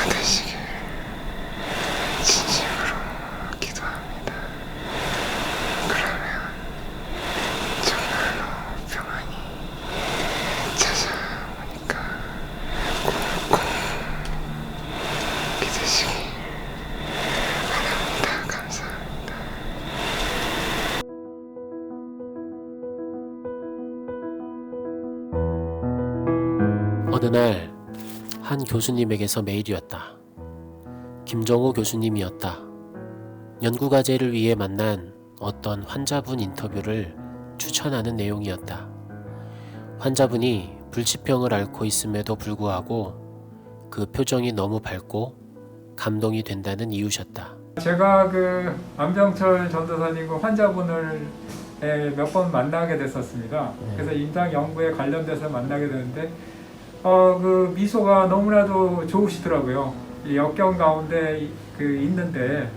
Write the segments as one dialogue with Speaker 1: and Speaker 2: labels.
Speaker 1: 되시길 진심으로 기도합니다. 그러면 정말로 평안이 찾아오니까 꼭 믿으시길 바랍니다. 감사합니다.
Speaker 2: 어느 날 한 교수님에게서 메일이 왔다. 김정호 교수님이었다. 연구과제를 위해 만난 어떤 환자분 인터뷰를 추천하는 내용이었다. 환자분이 불치병을 앓고 있음에도 불구하고 그 표정이 너무 밝고 감동이 된다는 이유셨다.
Speaker 3: 제가 그 안병철 전도사님과 환자분을 몇 번 만나게 됐었습니다. 그래서 임상 연구에 관련돼서 만나게 되는데 그 미소가 너무나도 좋으시더라고요. 이 역경 가운데 있는데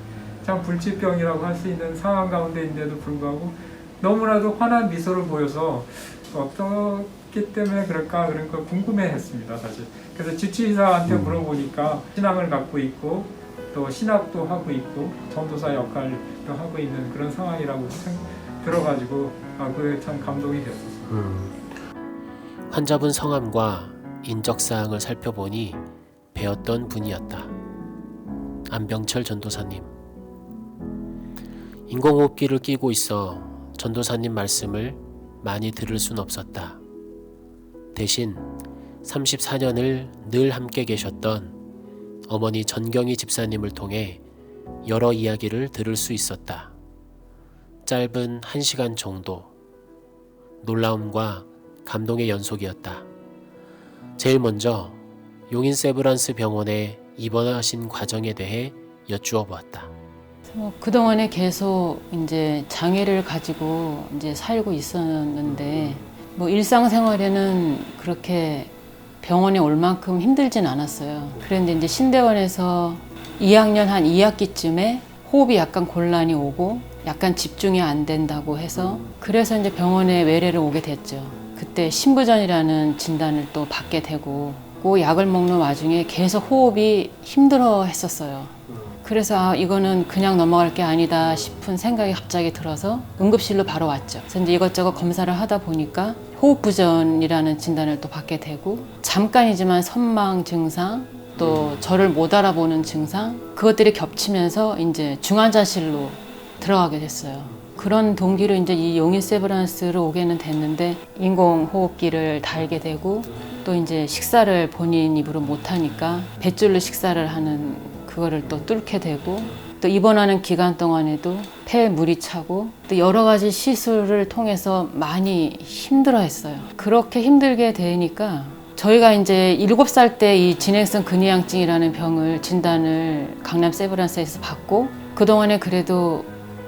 Speaker 3: 참 불치병이라고 할 수 있는 상황 가운데 있는데도 불구하고 너무나도 환한 미소를 보여서 어떻기 때문에 그럴까 그런 걸 궁금해했습니다, 사실. 그래서 주치의사한테 물어보니까 신앙을 갖고 있고 또 신학도 하고 있고 전도사 역할도 하고 있는 그런 상황이라고 들어가지고 그게 참 감동이 됐었어요.
Speaker 2: 환자분 성함과 인적사항을 살펴보니 배웠던 분이었다. 안병철 전도사님. 인공호흡기를 끼고 있어 전도사님 말씀을 많이 들을 순 없었다. 대신 34년을 늘 함께 계셨던 어머니 전경희 집사님을 통해 여러 이야기를 들을 수 있었다. 짧은 1시간 정도. 놀라움과 감동의 연속이었다. 제일 먼저 용인 세브란스 병원에 입원하신 과정에 대해 여쭈어 보았다.
Speaker 4: 그동안에 계속 이제 장애를 가지고 이제 살고 있었는데 일상생활에는 그렇게 병원에 올 만큼 힘들진 않았어요. 그런데 이제 신대원에서 2학년 한 2학기쯤에 호흡이 약간 곤란이 오고 약간 집중이 안 된다고 해서 그래서 이제 병원에 외래를 오게 됐죠. 그때 신부전이라는 진단을 또 받게 되고 그 약을 먹는 와중에 계속 호흡이 힘들어 했었어요. 그래서 이거는 그냥 넘어갈 게 아니다 싶은 생각이 갑자기 들어서 응급실로 바로 왔죠. 그래서 이제 이것저것 검사를 하다 보니까 호흡부전이라는 진단을 또 받게 되고 잠깐이지만 선망 증상 또 저를 못 알아보는 증상 그것들이 겹치면서 이제 중환자실로 들어가게 됐어요. 그런 동기로 이제 이 용인 세브란스로 오게는 됐는데 인공호흡기를 달게 되고 또 이제 식사를 본인 입으로 못 하니까 뱃줄로 식사를 하는 그거를 또 뚫게 되고 또 입원하는 기간 동안에도 폐에 물이 차고 또 여러 가지 시술을 통해서 많이 힘들어했어요. 그렇게 힘들게 되니까 저희가 이제 7살 때 이 진행성 근위양증이라는 병을 진단을 강남 세브란스에서 받고 그동안에 그래도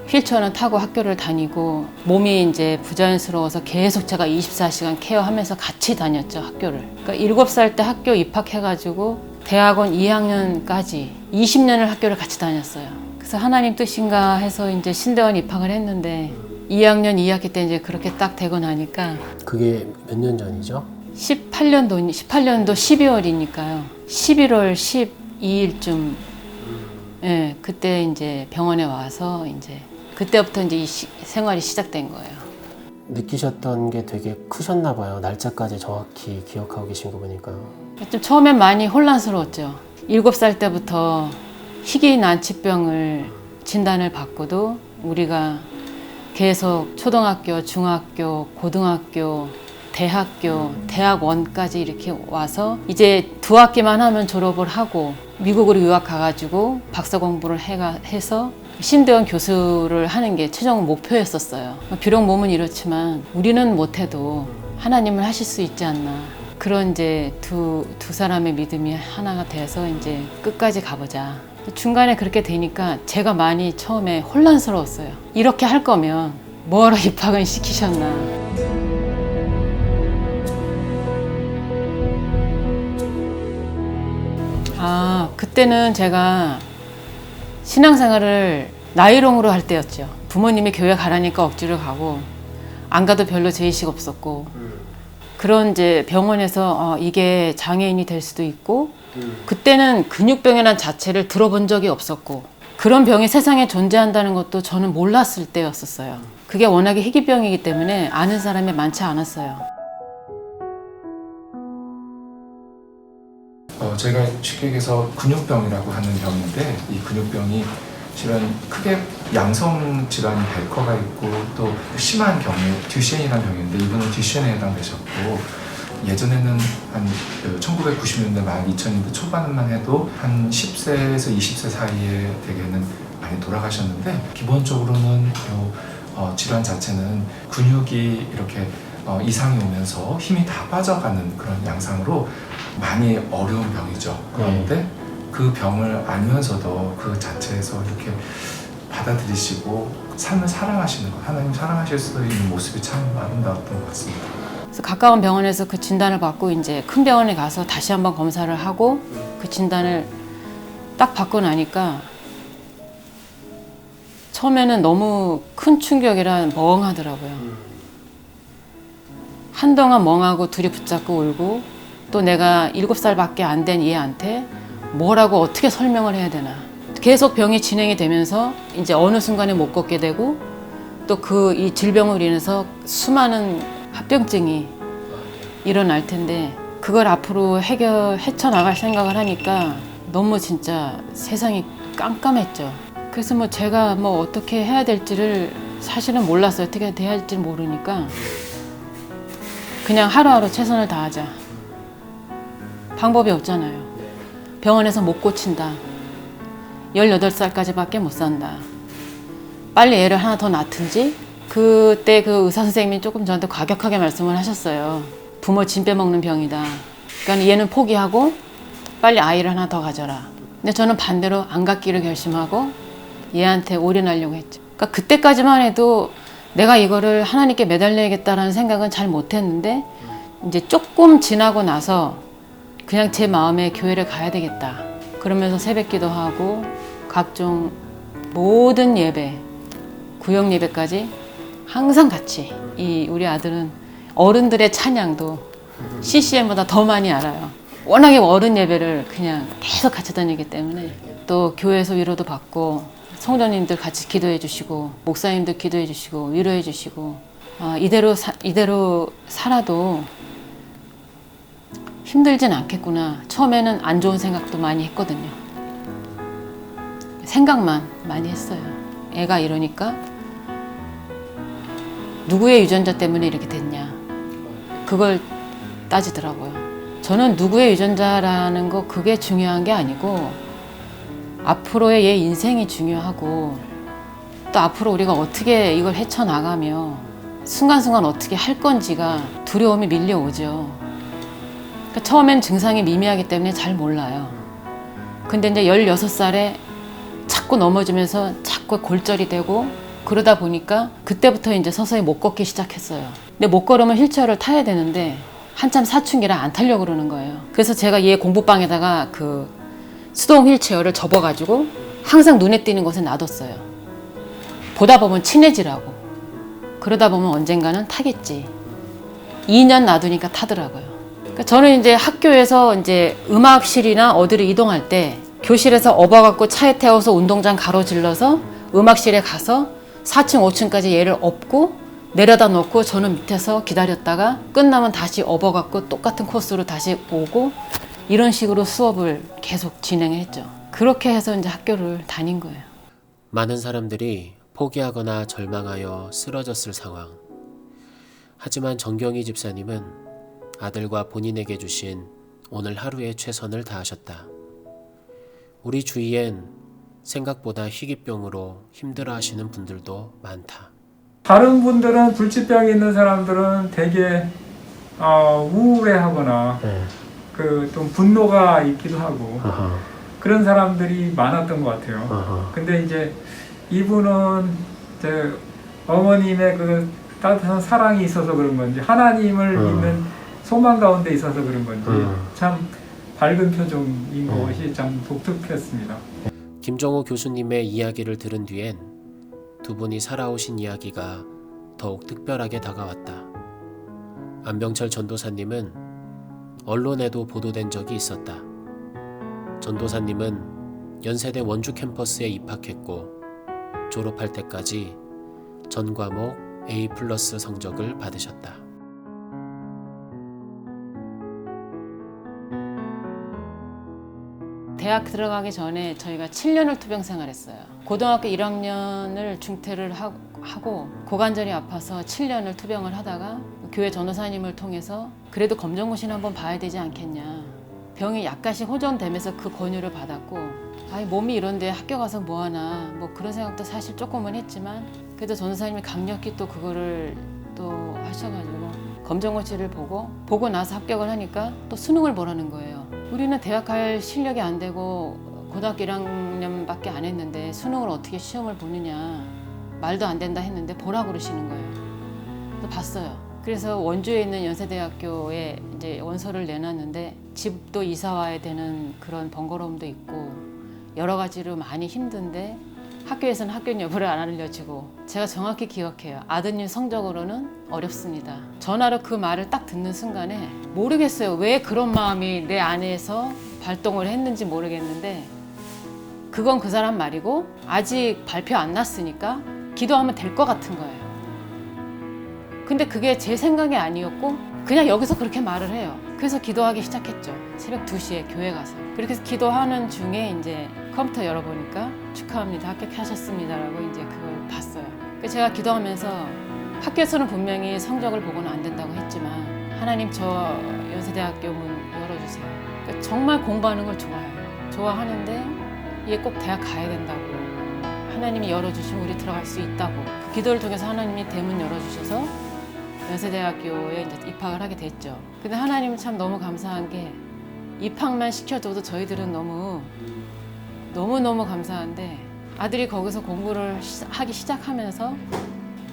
Speaker 4: 휠체어는 타고 학교를 다니고 몸이 이제 부자연스러워서 계속 제가 24시간 케어하면서 같이 다녔죠, 학교를. 그러니까 7살 때 학교 입학해가지고 대학원 2학년까지 20년을 학교를 같이 다녔어요. 그래서 하나님 뜻인가 해서 이제 신대원 입학을 했는데 2학년 2학기 때 이제 그렇게 딱 되고 나니까
Speaker 2: 그게 몇 년 전이죠?
Speaker 4: 18년도 12월이니까요. 11월 12일쯤 예, 그때 이제 병원에 와서 이제 그때부터 이제 이 생활이 시작된 거예요.
Speaker 2: 느끼셨던 게 되게 크셨나 봐요. 날짜까지 정확히 기억하고 계신 거 보니까.
Speaker 4: 좀 처음엔 많이 혼란스러웠죠. 7살 때부터 희귀난치병을 진단을 받고도 우리가 계속 초등학교, 중학교, 고등학교, 대학교, 대학원까지 이렇게 와서 이제 2학기만 하면 졸업을 하고 미국으로 유학 가가지고 박사 공부를 해서 신대원 교수를 하는 게 최종 목표였었어요. 비록 몸은 이렇지만 우리는 못해도 하나님을 하실 수 있지 않나. 그런 이제 두 사람의 믿음이 하나가 돼서 이제 끝까지 가보자. 중간에 그렇게 되니까 제가 많이 처음에 혼란스러웠어요. 이렇게 할 거면 뭐하러 입학은 시키셨나. 그때는 제가 신앙생활을 나이롱으로 할 때였죠. 부모님이 교회 가라니까 억지로 가고 안 가도 별로 죄의식 없었고 그런 이제 병원에서 이게 장애인이 될 수도 있고 그때는 근육병이라는 자체를 들어본 적이 없었고 그런 병이 세상에 존재한다는 것도 저는 몰랐을 때였었어요. 그게 워낙에 희귀병이기 때문에 아는 사람이 많지 않았어요.
Speaker 5: 제가 쉽게 얘기해서 근육병이라고 하는 병인데 이 근육병이 실은 크게 양성 질환이 벨커가 있고 또 심한 경우 듀셴이라는 병인데 이분은 듀셴에 해당되셨고 예전에는 한 1990년대 말 2000년대 초반만 해도 한 10세에서 20세 사이에 대개는 많이 돌아가셨는데 기본적으로는 질환 자체는 근육이 이렇게 이상이 오면서 힘이 다 빠져가는 그런 양상으로 많이 어려운 병이죠. 그런데 그 병을 알면서도 그 자체에서 이렇게 받아들이시고 삶을 사랑하시는 것, 하나님 사랑하실 수 있는 모습이 참 아름다웠던 것 같습니다.
Speaker 4: 그래서 가까운 병원에서 그 진단을 받고 이제 큰 병원에 가서 다시 한번 검사를 하고 그 진단을 딱 받고 나니까 처음에는 너무 큰 충격이라 멍하더라고요. 한동안 멍하고 둘이 붙잡고 울고 또 내가 7살밖에 안 된 얘한테 뭐라고 어떻게 설명을 해야 되나. 계속 병이 진행이 되면서 이제 어느 순간에 못 걷게 되고 또 그 이 질병으로 인해서 수많은 합병증이 일어날 텐데 그걸 앞으로 헤쳐나갈 생각을 하니까 너무 진짜 세상이 깜깜했죠. 그래서 뭐 제가 뭐 어떻게 해야 될지를 사실은 몰랐어요. 어떻게 해야 할지 모르니까 그냥 하루하루 최선을 다하자. 방법이 없잖아요. 병원에서 못 고친다. 18살까지밖에 못 산다. 빨리 애를 하나 더 낳든지. 그때 그 의사 선생님이 조금 저한테 과격하게 말씀을 하셨어요. 부모 짐 빼먹는 병이다. 그러니까 얘는 포기하고 빨리 아이를 하나 더 가져라. 근데 저는 반대로 안 갖기를 결심하고 얘한테 올인하려고 했죠. 그러니까 그때까지만 해도 내가 이거를 하나님께 매달려야겠다라는 생각은 잘 못했는데 이제 조금 지나고 나서 그냥 제 마음에 교회를 가야 되겠다. 그러면서 새벽 기도하고 각종 모든 예배, 구역 예배까지 항상 같이. 우리 아들은 어른들의 찬양도 CCM보다 더 많이 알아요. 워낙에 어른 예배를 그냥 계속 같이 다니기 때문에 또 교회에서 위로도 받고 성도님들 같이 기도해 주시고 목사님들 기도해 주시고 위로해 주시고 이대로 살아도 힘들진 않겠구나. 처음에는 안 좋은 생각도 많이 했거든요. 생각만 많이 했어요. 애가 이러니까 누구의 유전자 때문에 이렇게 됐냐. 그걸 따지더라고요. 저는 누구의 유전자라는 거 그게 중요한 게 아니고 앞으로의 얘 인생이 중요하고 또 앞으로 우리가 어떻게 이걸 헤쳐나가며 순간순간 어떻게 할 건지가 두려움이 밀려오죠. 그러니까 처음엔 증상이 미미하기 때문에 잘 몰라요. 근데 이제 16살에 자꾸 넘어지면서 자꾸 골절이 되고 그러다 보니까 그때부터 이제 서서히 못 걷기 시작했어요. 근데 못 걸으면 휠체어를 타야 되는데 한참 사춘기라 안 타려고 그러는 거예요. 그래서 제가 얘 공부방에다가 그 수동 휠체어를 접어가지고 항상 눈에 띄는 곳에 놔뒀어요. 보다 보면 친해지라고. 그러다 보면 언젠가는 타겠지. 2년 놔두니까 타더라고요. 그러니까 저는 이제 학교에서 이제 음악실이나 어디를 이동할 때 교실에서 업어갖고 차에 태워서 운동장 가로질러서 음악실에 가서 4층, 5층까지 얘를 업고 내려다 놓고 저는 밑에서 기다렸다가 끝나면 다시 업어갖고 똑같은 코스로 다시 오고 이런 식으로 수업을 계속 진행했죠. 그렇게 해서 이제 학교를 다닌 거예요.
Speaker 2: 많은 사람들이 포기하거나 절망하여 쓰러졌을 상황. 하지만 정경희 집사님은 아들과 본인에게 주신 오늘 하루의 최선을 다하셨다. 우리 주위엔 생각보다 희귀병으로 힘들어하시는 분들도 많다.
Speaker 3: 다른 분들은 불치병이 있는 사람들은 되게 우울해하거나 그 좀 분노가 있기도 하고 그런 사람들이 많았던 것 같아요. 근데 이제 이분은 이제 어머님의 그 따뜻한 사랑이 있어서 그런 건지 하나님을 믿는 소망 가운데 있어서 그런 건지 참 밝은 표정인 것이 참 독특했습니다.
Speaker 2: 김정호 교수님의 이야기를 들은 뒤엔 두 분이 살아오신 이야기가 더욱 특별하게 다가왔다. 안병철 전도사님은 언론에도 보도된 적이 있었다. 전도사님은 연세대 원주 캠퍼스에 입학했고 졸업할 때까지 전 과목 A+ 성적을 받으셨다.
Speaker 4: 대학 들어가기 전에 저희가 7년을 투병 생활했어요. 고등학교 1학년을 중퇴를 하고 고관절이 아파서 7년을 투병을 하다가 교회 전도사님을 통해서 그래도 검정고시는 한번 봐야 되지 않겠냐. 병이 약간씩 호전되면서 그 권유를 받았고 아이 몸이 이런데 학교 가서 뭐하나 뭐 그런 생각도 사실 조금은 했지만 그래도 전도사님이 강력히 또 그거를 또 하셔가지고 검정고시를 보고 나서 합격을 하니까 또 수능을 보라는 거예요. 우리는 대학 갈 실력이 안 되고 고등학교 1학년밖에 안 했는데 수능을 어떻게 시험을 보느냐 말도 안 된다 했는데 보라 그러시는 거예요. 또 봤어요. 그래서 원주에 있는 연세대학교에 이제 원서를 내놨는데 집도 이사 와야 되는 그런 번거로움도 있고 여러 가지로 많이 힘든데 학교에서는 합격 여부를 안 알려주고 제가 정확히 기억해요. 아드님 성적으로는 어렵습니다. 전화로 그 말을 딱 듣는 순간에 모르겠어요. 왜 그런 마음이 내 안에서 발동을 했는지 모르겠는데 그건 그 사람 말이고 아직 발표 안 났으니까 기도하면 될 것 같은 거예요. 근데 그게 제 생각이 아니었고 그냥 여기서 그렇게 말을 해요. 그래서 기도하기 시작했죠. 새벽 2시에 교회 가서. 그렇게 해서 기도하는 중에 이제 컴퓨터 열어보니까 축하합니다. 합격하셨습니다라고 이제 그걸 봤어요. 그래서 제가 기도하면서 학교에서는 분명히 성적을 보고는 안 된다고 했지만 하나님 저 연세대학교 문 열어주세요. 그러니까 정말 공부하는 걸 좋아해요. 좋아하는데 이게 꼭 대학 가야 된다고. 하나님이 열어주시면 우리 들어갈 수 있다고. 그 기도를 통해서 하나님이 대문 열어주셔서 연세대학교에 이제 입학을 하게 됐죠. 근데 하나님은 참 너무 감사한 게 입학만 시켜줘도 저희들은 너무너무 감사한데 아들이 거기서 공부를 하기 시작하면서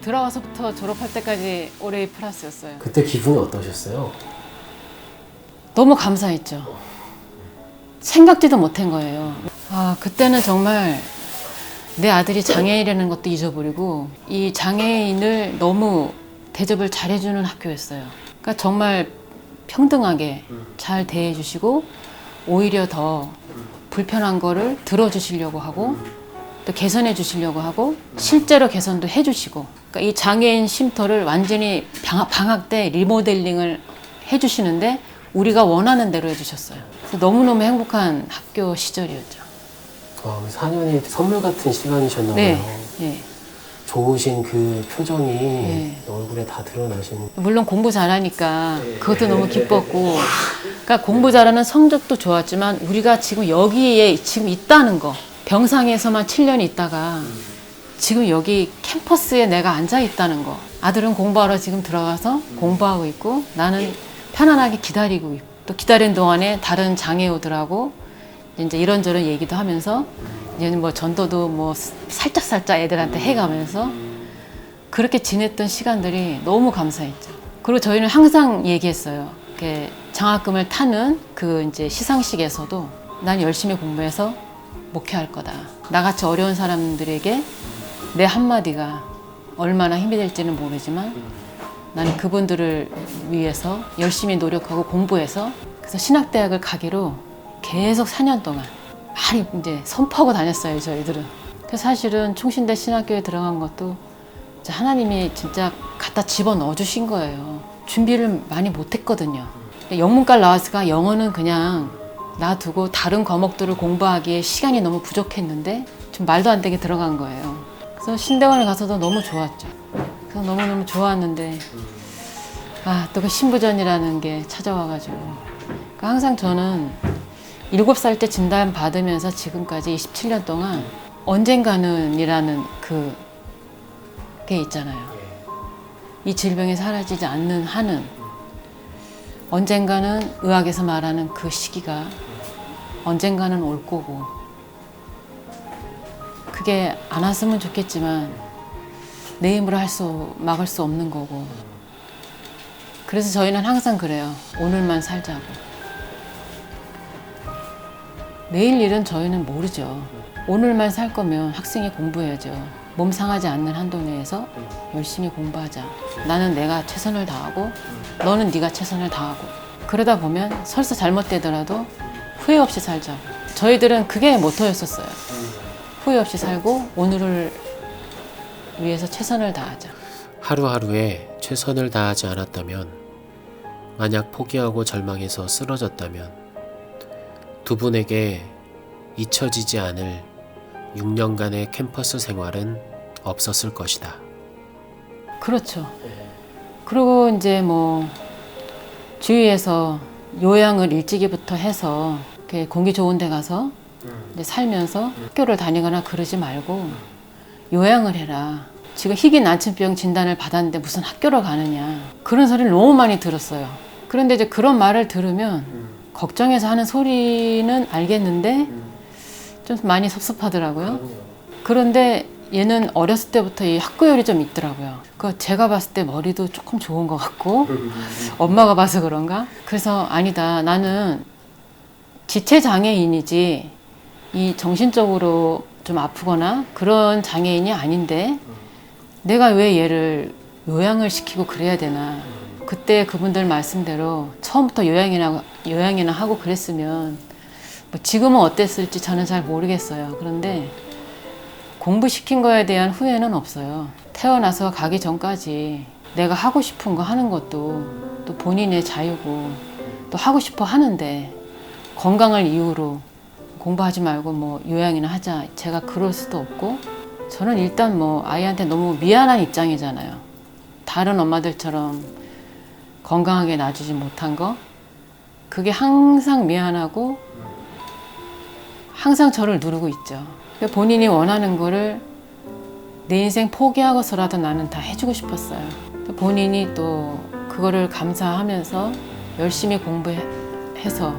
Speaker 4: 들어와서부터 졸업할 때까지 올해 A 플러스였어요.
Speaker 2: 그때 기분이 어떠셨어요?
Speaker 4: 너무 감사했죠. 생각지도 못한 거예요. 아, 그때는 정말 내 아들이 장애인이라는 것도 잊어버리고 이 장애인을 너무 대접을 잘해주는 학교였어요. 그러니까 정말 평등하게 잘 대해주시고 오히려 더 불편한 거를 들어주시려고 하고 또 개선해 주시려고 하고 실제로 개선도 해주시고 그러니까 이 장애인 쉼터를 완전히 방학 때 리모델링을 해주시는데 우리가 원하는 대로 해주셨어요. 그래서 너무너무 행복한 학교 시절이었죠.
Speaker 2: 4년이 선물 같은 시간이셨나 봐요.
Speaker 4: 네. 네.
Speaker 2: 좋으신 그 표정이
Speaker 4: 네.
Speaker 2: 얼굴에 다 드러나시는.
Speaker 4: 물론 공부 잘하니까 그것도 너무 기뻤고 그러니까 공부 잘하는 성적도 좋았지만 우리가 지금 여기에 지금 있다는 거 병상에서만 7년 있다가 지금 여기 캠퍼스에 내가 앉아 있다는 거 아들은 공부하러 지금 들어가서 공부하고 있고 나는 편안하게 기다리고 있고 또 기다리는 동안에 다른 장애우들하고 이제 이런저런 얘기도 하면서 이제는 뭐 전도도 뭐 살짝살짝 애들한테 해가면서 그렇게 지냈던 시간들이 너무 감사했죠. 그리고 저희는 항상 얘기했어요. 이렇게 장학금을 타는 그 이제 시상식에서도 난 열심히 공부해서 목회할 거다. 나같이 어려운 사람들에게 내 한마디가 얼마나 힘이 될지는 모르지만 나는 그분들을 위해서 열심히 노력하고 공부해서 그래서 신학대학을 가기로 계속 4년 동안 많이 이제 선포하고 다녔어요, 저희들은. 그래서 사실은 충신대 신학교에 들어간 것도 하나님이 진짜 갖다 집어넣어 주신 거예요. 준비를 많이 못했거든요. 영문과 나왔으니까 영어는 그냥 놔두고 다른 과목들을 공부하기에 시간이 너무 부족했는데 좀 말도 안 되게 들어간 거예요. 그래서 신대원에 가서도 너무 좋았죠. 그래서 너무너무 좋았는데 또 그 신부전이라는 게 찾아와가지고 그러니까 항상 저는 7살 때 진단 받으면서 지금까지 27년 동안 언젠가는이라는 그게 있잖아요. 이 질병이 사라지지 않는 한은 언젠가는 의학에서 말하는 그 시기가 언젠가는 올 거고 그게 안 왔으면 좋겠지만 내 힘으로 막을 수 없는 거고 그래서 저희는 항상 그래요. 오늘만 살자고. 내일 일은 저희는 모르죠. 오늘만 살 거면 학생이 공부해야죠. 몸 상하지 않는 한도 내에서 열심히 공부하자. 나는 내가 최선을 다하고 너는 네가 최선을 다하고 그러다 보면 설사 잘못되더라도 후회 없이 살자. 저희들은 그게 모토였었어요. 후회 없이 살고 오늘을 위해서 최선을 다하자.
Speaker 2: 하루하루에 최선을 다하지 않았다면, 만약 포기하고 절망해서 쓰러졌다면 두 분에게 잊혀지지 않을 6년간의 캠퍼스 생활은 없었을 것이다.
Speaker 4: 그렇죠. 그리고 이제 뭐 주위에서 요양을 일찍이부터 해서 이렇게 공기 좋은 데 가서 이제 살면서 학교를 다니거나 그러지 말고 요양을 해라. 지금 희귀 난치병 진단을 받았는데 무슨 학교를 가느냐. 그런 소리를 너무 많이 들었어요. 그런데 이제 그런 말을 들으면 걱정해서 하는 소리는 알겠는데 좀 많이 섭섭하더라고요. 그런데 얘는 어렸을 때부터 이 학구열이 좀 있더라고요. 그 제가 봤을 때 머리도 조금 좋은 것 같고 엄마가 봐서 그런가? 그래서 아니다. 나는 지체 장애인이지 이 정신적으로 좀 아프거나 그런 장애인이 아닌데 내가 왜 얘를 요양을 시키고 그래야 되나. 그때 그분들 말씀대로 처음부터 요양이나 하고 그랬으면 뭐 지금은 어땠을지 저는 잘 모르겠어요. 그런데 공부시킨 거에 대한 후회는 없어요. 태어나서 가기 전까지 내가 하고 싶은 거 하는 것도 또 본인의 자유고 또 하고 싶어 하는데 건강을 이유로 공부하지 말고 뭐 요양이나 하자. 제가 그럴 수도 없고 저는 일단 뭐 아이한테 너무 미안한 입장이잖아요. 다른 엄마들처럼 건강하게 놔주지 못한 거 그게 항상 미안하고 항상 저를 누르고 있죠. 본인이 원하는 거를 내 인생 포기하고서라도 나는 다 해주고 싶었어요. 본인이 또 그거를 감사하면서 열심히 공부해서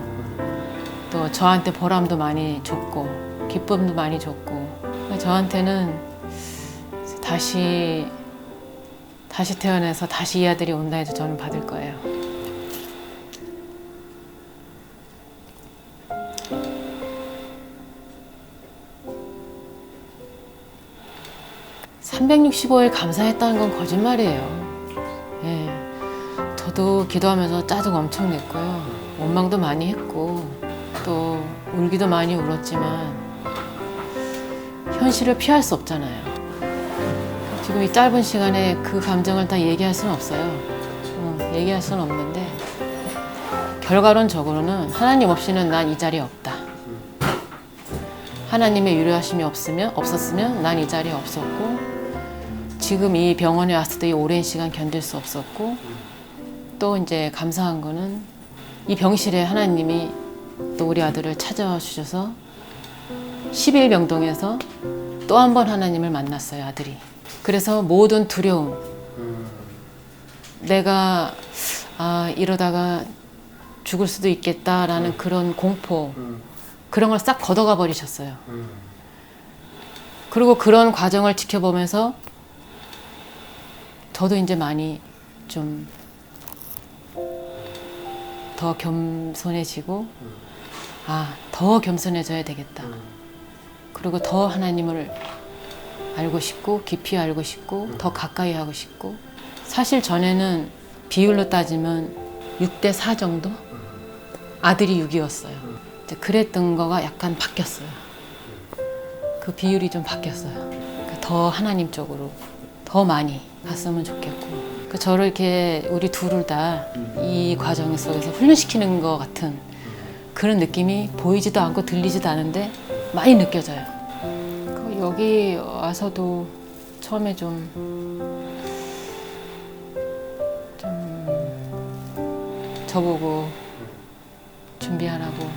Speaker 4: 또 저한테 보람도 많이 줬고 기쁨도 많이 줬고 저한테는 다시 태어나서 다시 이 아들이 온다 해도 저는 받을 거예요. (365일) 감사했다는 건 거짓말이에요. 예, 저도 기도하면서 짜증 엄청 냈고요. 원망도 많이 했고 또 울기도 많이 울었지만 현실을 피할 수 없잖아요. 지금 이 짧은 시간에 그 감정을 다 얘기할 수는 없어요. 얘기할 수는 없는데 결과론적으로는 하나님 없이는 난 이 자리에 없다. 하나님의 유료하심이 없었으면 난 이 자리에 없었고 지금 이 병원에 왔을 때 이 오랜 시간 견딜 수 없었고 또 이제 감사한 거는 이 병실에 하나님이 또 우리 아들을 찾아와 주셔서 11병동에서 또 한 번 하나님을 만났어요, 아들이. 그래서 모든 두려움, 내가 이러다가 죽을 수도 있겠다라는 그런 공포, 그런 걸 싹 걷어가 버리셨어요. 그리고 그런 과정을 지켜보면서 저도 이제 많이 좀 더 겸손해지고 더 겸손해져야 되겠다. 그리고 더 하나님을 알고 싶고 깊이 알고 싶고 더 가까이 하고 싶고 사실 전에는 비율로 따지면 6대4 정도? 아들이 6이었어요. 그랬던 거가 약간 바뀌었어요. 그 비율이 좀 바뀌었어요. 그러니까 더 하나님 쪽으로 더 많이 갔으면 좋겠고 저를 이렇게 우리 둘을 다 이 과정 속에서 훈련시키는 것 같은 그런 느낌이 보이지도 않고 들리지도 않은데 많이 느껴져요. 여기 와서도 처음에 좀 저보고 준비하라고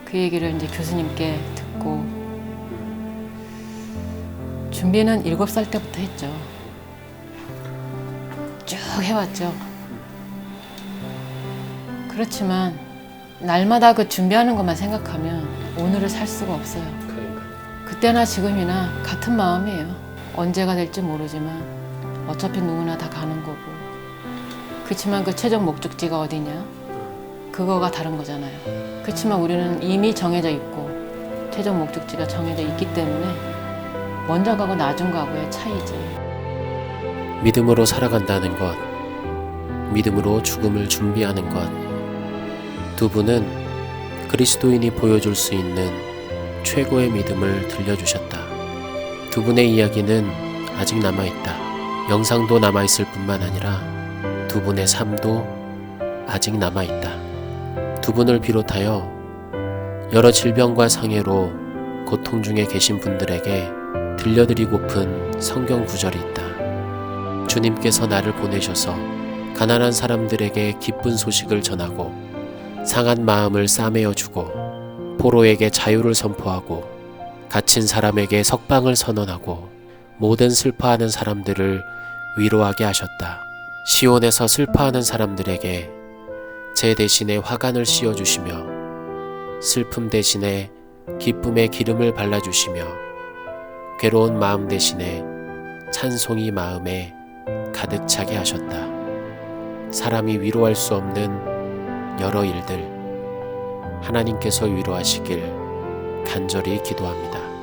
Speaker 4: 그 얘기를 이제 교수님께 듣고 준비는 7살 때부터 했죠. 쭉 해왔죠. 그렇지만 날마다 그 준비하는 것만 생각하면 오늘을 살 수가 없어요. 그때나 지금이나 같은 마음이에요. 언제가 될지 모르지만 어차피 누구나 다 가는 거고 그렇지만 그 최종 목적지가 어디냐? 그거가 다른 거잖아요. 그렇지만 우리는 이미 정해져 있고 최종 목적지가 정해져 있기 때문에 먼저 가고 나중 가고의 차이지.
Speaker 2: 믿음으로 살아간다는 것, 믿음으로 죽음을 준비하는 것. 두 분은 그리스도인이 보여줄 수 있는 최고의 믿음을 들려주셨다. 두 분의 이야기는 아직 남아있다. 영상도 남아있을 뿐만 아니라 두 분의 삶도 아직 남아있다. 두 분을 비롯하여 여러 질병과 상해로 고통 중에 계신 분들에게 들려드리고픈 성경 구절이 있다. 주님께서 나를 보내셔서 가난한 사람들에게 기쁜 소식을 전하고 상한 마음을 싸매어주고 포로에게 자유를 선포하고 갇힌 사람에게 석방을 선언하고 모든 슬퍼하는 사람들을 위로하게 하셨다. 시온에서 슬퍼하는 사람들에게 제 대신에 화관을 씌워주시며 슬픔 대신에 기쁨의 기름을 발라주시며 괴로운 마음 대신에 찬송이 마음에 가득 차게 하셨다. 사람이 위로할 수 없는 여러 일들 하나님께서 위로하시길 간절히 기도합니다.